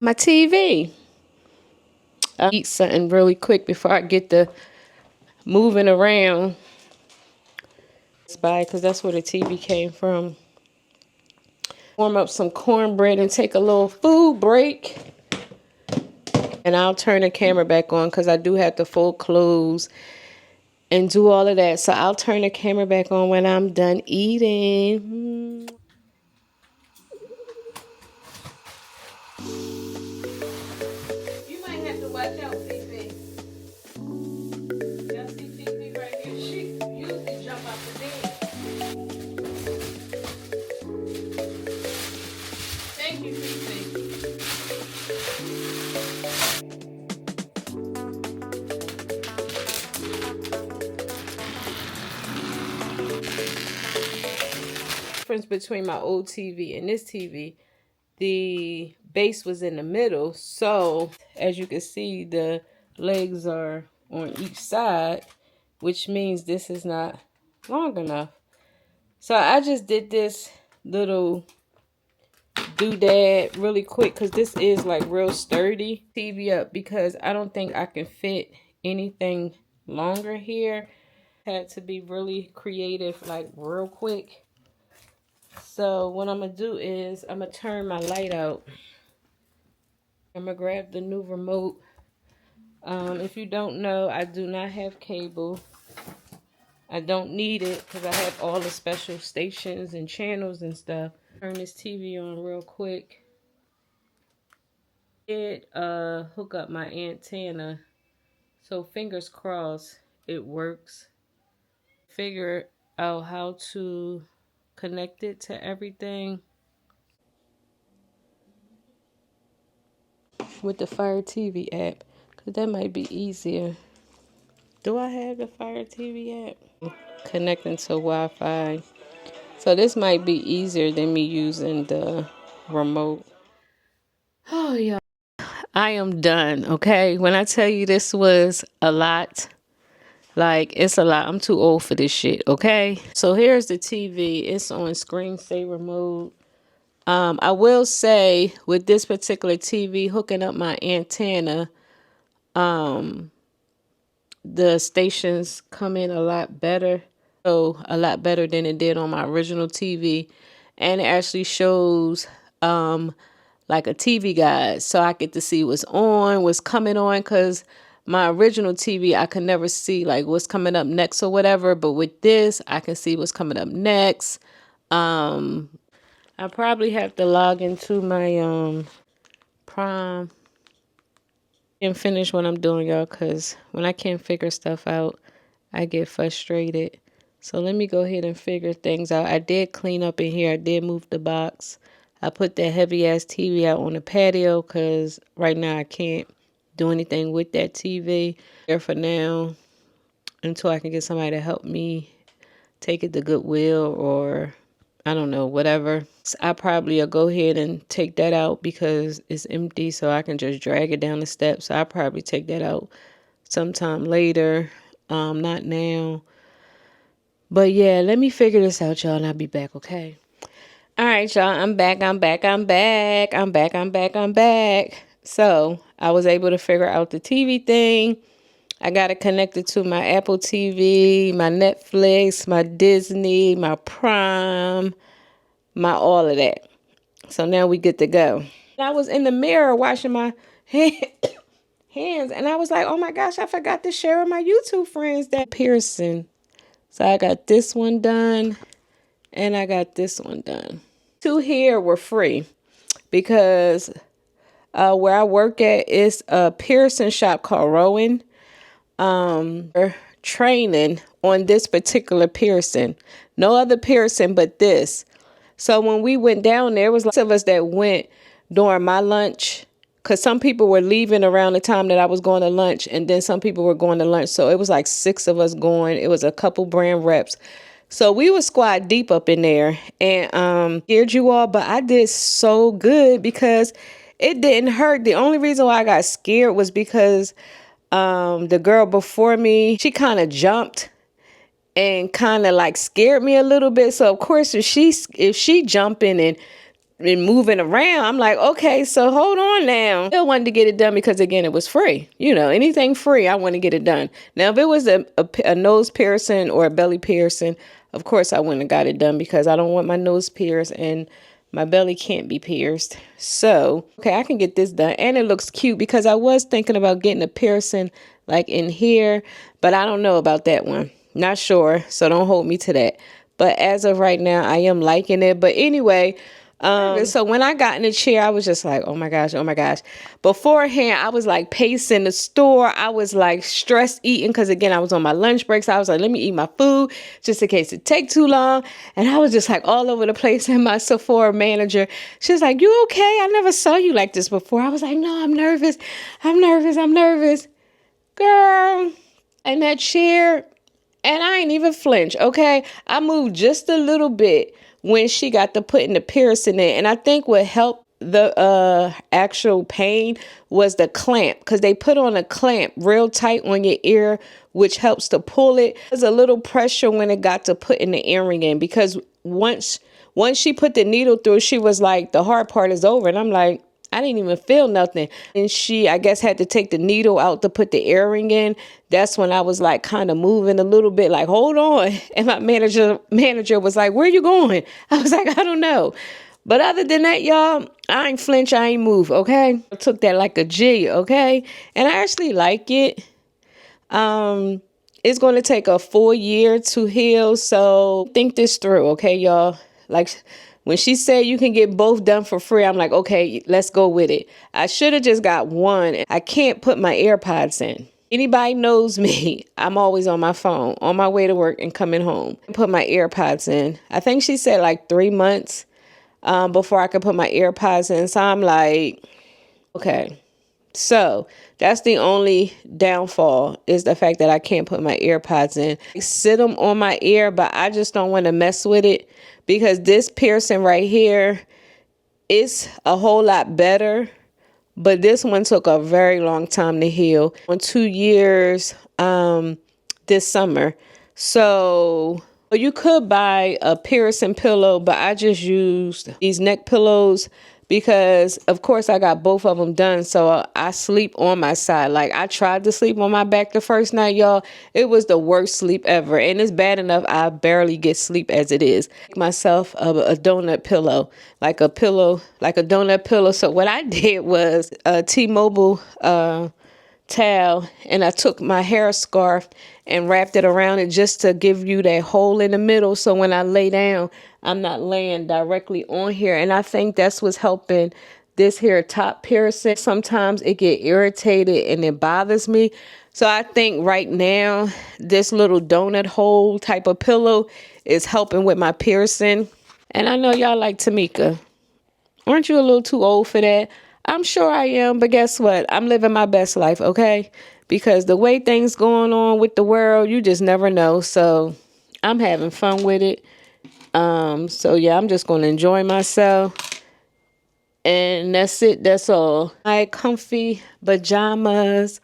my TV. I'll eat something really quick before I get the moving around. Because that's where the TV came from. Warm up some cornbread and take a little food break. And I'll turn the camera back on because I do have to fold clothes and do all of that. So I'll turn the camera back on when I'm done eating. You might have to watch out, Fifi. Y'all see Fifi right here? She usually jump out the bed. Thank you, Fifi. Difference between my old TV and this TV, the base was in the middle, so as you can see the legs are on each side, which means this is not long enough. So I just did this little doodad really quick because this is like real sturdy. TV up because I don't think I can fit anything longer here. Had to be really creative, like real quick. So what I'm gonna do is I'm gonna turn my light out. I'm gonna grab the new remote. If you don't know, I do not have cable. I don't need it because I have all the special stations and channels and stuff. Turn this TV on real quick. Hook up my antenna. So fingers crossed it works. Figure out how to connect it to everything with the Fire TV app, because that might be easier. Do I have the Fire TV app? Connecting to Wi-Fi. So this might be easier than me using the remote. Oh, yeah. I am done, okay? When I tell you this was a lot, like, it's a lot. I'm too old for this shit, okay? So here's the TV. It's on screensaver mode. I will say with this particular TV, hooking up my antenna, the stations come in a lot better. So a lot better than it did on my original TV. And it actually shows like a TV guide. So I get to see what's on, what's coming on, because my original TV, I could never see like what's coming up next or whatever. But with this, I can see what's coming up next. I probably have to log into my Prime and finish what I'm doing, y'all, because when I can't figure stuff out, I get frustrated. So let me go ahead and figure things out. I did clean up in here. I did move the box. I put that heavy ass TV out on the patio because right now I can't do anything with that TV. There for now until I can get somebody to help me take it to Goodwill or I don't know, whatever. So I probably will go ahead and take that out because it's empty, so I can just drag it down the steps. So I'll probably take that out sometime later, not now. But yeah, let me figure this out, y'all, and I'll be back, okay? All right, y'all, I'm back. So I was able to figure out the TV thing. I got it connected to my Apple TV, my Netflix, my Disney, my Prime, my all of that. So now we good to go. I was in the mirror washing my hands and I was like, oh my gosh, I forgot to share with my YouTube friends that piercing. So I got this one done and I got this one done. Two here were free because where I work at is a piercing shop called Rowan. Training on this particular piercing. No other piercing but this. So when we went down there, it was lots of us that went during my lunch because some people were leaving around the time that I was going to lunch and then some people were going to lunch. So it was like 6 of us going. It was a couple brand reps. So we were squad deep up in there and scared you all, but I did so good because it didn't hurt. The only reason why I got scared was because the girl before me, she kind of jumped and kind of like scared me a little bit. So of course, if she jumping and and moving around. I'm like, okay, so hold on now. I still wanted to get it done because, again, it was free. You know, anything free, I want to get it done. Now, if it was a nose piercing or a belly piercing, of course I wouldn't have got it done because I don't want my nose pierced and my belly can't be pierced. So, okay, I can get this done. And it looks cute because I was thinking about getting a piercing like in here, but I don't know about that one. Not sure. So don't hold me to that. But as of right now, I am liking it. But anyway, so when I got in the chair, I was just like, oh my gosh, oh my gosh. Beforehand, I was like pacing the store. I was like stress eating because, again, I was on my lunch breaks. I was like, let me eat my food just in case it take too long. And I was just like all over the place. And my Sephora manager, she's like, you okay? I never saw you like this before. I was like, no, I'm nervous. I'm nervous. I'm nervous. Girl, in that chair, and I ain't even flinch, okay? I moved just a little bit when she got to putting the piercing in. And I think what helped the actual pain was the clamp, because they put on a clamp real tight on your ear, which helps to pull it. There's a little pressure when it got to putting the earring in, because once she put the needle through, she was like, the hard part is over. And I'm like, I didn't even feel nothing. And she, I guess, had to take the needle out to put the earring in. That's when I was like kind of moving a little bit, like, hold on. And my manager was like, where you going? I was like, I don't know. But other than that, y'all, I ain't flinch, I ain't move, okay? I took that like a G, okay? And I actually like it. It's going to take a full year to heal. So think this through, okay, y'all? Like, when she said you can get both done for free, I'm like, okay, let's go with it. I should have just got one. I can't put my AirPods in. Anybody knows me, I'm always on my phone, on my way to work and coming home. Put my AirPods in. I think she said like 3 months before I could put my AirPods in. So I'm like, okay. So that's the only downfall, is the fact that I can't put my AirPods in. I sit them on my ear, but I just don't want to mess with it, because this piercing right here is a whole lot better. But this one took a very long time to heal. On 2 years this summer. So you could buy a piercing pillow, but I just used these neck pillows because, of course, I got both of them done. So I sleep on my side. Like, I tried to sleep on my back the first night, y'all. It was the worst sleep ever. And it's bad enough I barely get sleep as it is. Make myself a donut pillow, like a donut pillow. So what I did was a T-Mobile towel, and I took my hair scarf and wrapped it around it just to give you that hole in the middle, so when I lay down, I'm not laying directly on here. And I think that's what's helping this here top piercing. Sometimes it get irritated and it bothers me. So I think right now this little donut hole type of pillow is helping with my piercing. And I know y'all like Tamika. Aren't you a little too old for that? I'm sure I am, but guess what? I'm living my best life, okay? Because the way things going on with the world, you just never know. So I'm having fun with it. So yeah, I'm just going to enjoy myself. And that's it. That's all. My comfy pajamas.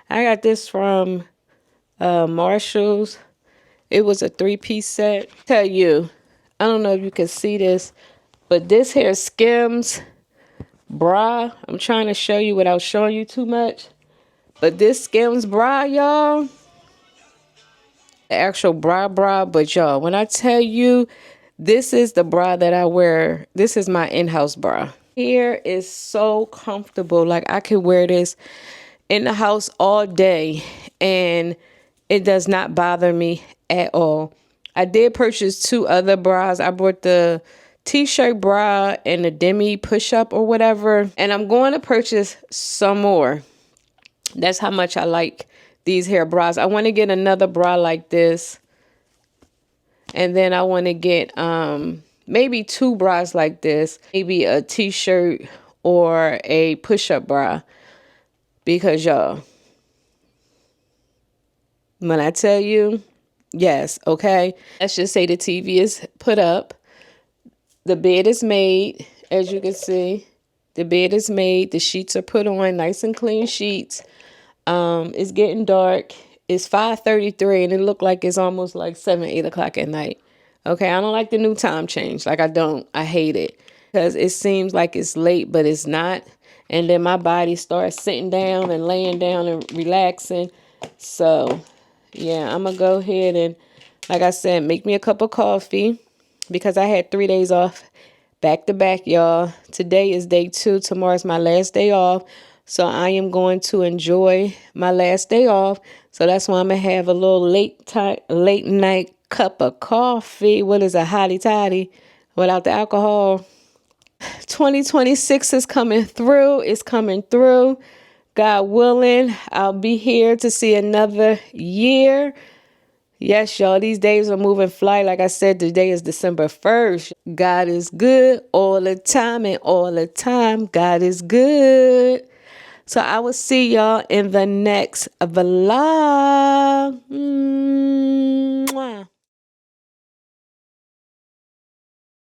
I got this from Marshall's. It was a 3-piece set. Tell you, I don't know if you can see this, but this here Skims bra. I'm trying to show you without showing you too much. But this Skims bra, y'all, the actual bra, but y'all, when I tell you, this is the bra that I wear. This is my in-house bra. Here is so comfortable. Like, I could wear this in the house all day and it does not bother me at all. I did purchase 2 other bras. I bought the t-shirt bra and the demi push-up or whatever. And I'm going to purchase some more. That's how much I like these hair bras. I want to get another bra like this. And then I want to get maybe 2 bras like this. Maybe a t-shirt or a push-up bra. Because y'all, when I tell you, yes, okay. Let's just say the TV is put up. The bed is made, as you can see. The bed is made. The sheets are put on, nice and clean sheets. It's getting dark. It's 5:33 and it looked like it's almost like 7, 8 o'clock at night. Okay, I don't like the new time change. Like, I don't. I hate it because it seems like it's late, but it's not. And then my body starts sitting down and laying down and relaxing. So, yeah, I'm going to go ahead and, like I said, make me a cup of coffee because I had 3 days off back to back, y'all. Today is day 2. Tomorrow's my last day off. So I am going to enjoy my last day off. So that's why I'm going to have a little late night cup of coffee. What is a hottie toddy without the alcohol? 2026 is coming through. It's coming through. God willing, I'll be here to see another year. Yes, y'all, these days are moving fly. Like I said, today is December 1st. God is good all the time, and all the time, God is good. So I will see y'all in the next vlog.